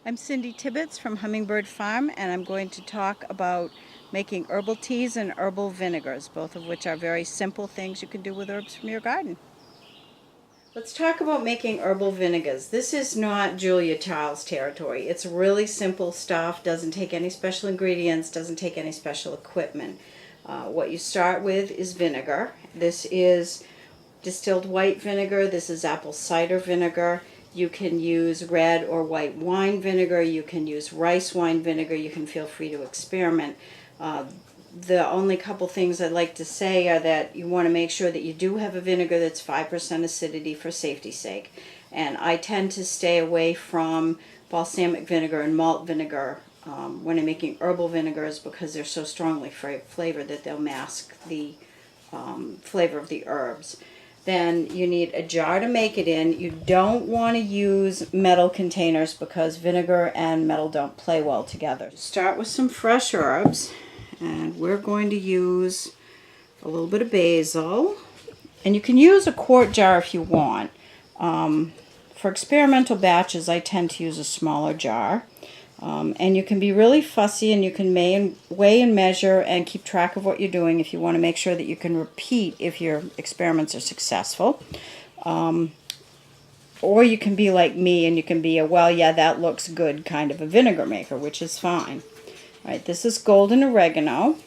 I'm Cindy Tibbetts from Hummingbird Farm, and I'm going to talk about making herbal teas and herbal vinegars, both of which are very simple things you can do with herbs from your garden. Let's talk about making herbal vinegars. This is not Julia Child's territory. It's really simple stuff, doesn't take any special ingredients, doesn't take any special equipment. What you start with is vinegar. This is distilled white vinegar. This is apple cider vinegar. You can use red or white wine vinegar. You can use rice wine vinegar. You can feel free to experiment. The only couple things I'd like to say are that you want to make sure that you do have a vinegar that's 5% acidity for safety's sake. And I tend to stay away from balsamic vinegar and malt vinegar when I'm making herbal vinegars because they're so strongly flavored that they'll mask the flavor of the herbs. Then you need a jar to make it in. You don't want to use metal containers because vinegar and metal don't play well together. Start with some fresh herbs, and we're going to use a little bit of basil. And you can use a quart jar if you want. For experimental batches, I tend to use a smaller jar. And you can be really fussy, and you can weigh and measure and keep track of what you're doing if you want to make sure that you can repeat if your experiments are successful. Or you can be like me and you can be a, well, yeah, that looks good kind of a vinegar maker, which is fine. All right, this is golden oregano.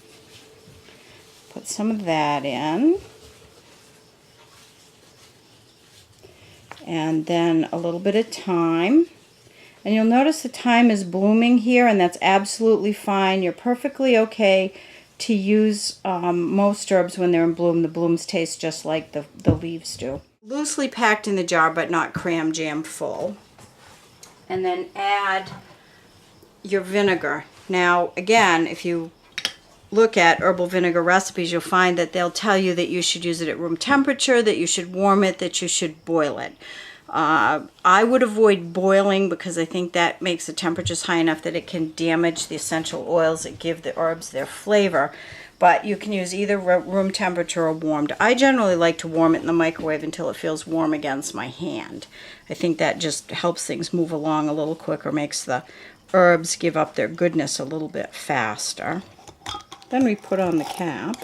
Put some of that in. And then a little bit of thyme. And you'll notice the thyme is blooming here, and that's absolutely fine. You're perfectly okay to use most herbs when they're in bloom. The blooms taste just like the leaves do. Loosely packed in the jar, but not cram jam full. And then add your vinegar. Now, again, if you look at herbal vinegar recipes, you'll find that they'll tell you that you should use it at room temperature, that you should warm it, that you should boil it. I would avoid boiling because I think that makes the temperatures high enough that it can damage the essential oils that give the herbs their flavor. But you can use either room temperature or warmed. I generally like to warm it in the microwave until it feels warm against my hand. I think that just helps things move along a little quicker, makes the herbs give up their goodness a little bit faster. Then we put on the cap,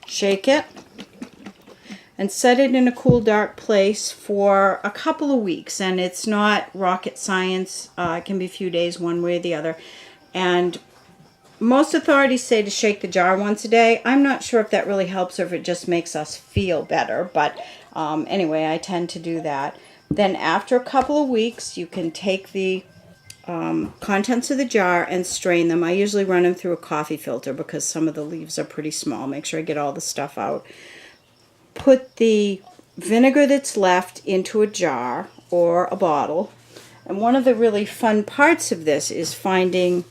shake it, and set it in a cool, dark place for a couple of weeks. And it's not rocket science. It can be a few days one way or the other. And most authorities say to shake the jar once a day. I'm not sure if that really helps or if it just makes us feel better. But anyway, I tend to do that. Then after a couple of weeks, you can take the contents of the jar and strain them. I usually run them through a coffee filter because some of the leaves are pretty small. Make sure I get all the stuff out. Put the vinegar that's left into a jar or a bottle. And one of the really fun parts of this is finding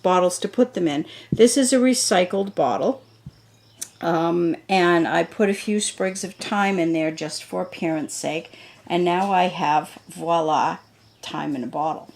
bottles to put them in. This is a recycled bottle. And I put a few sprigs of thyme in there just for appearance sake. And now I have, voila, thyme in a bottle.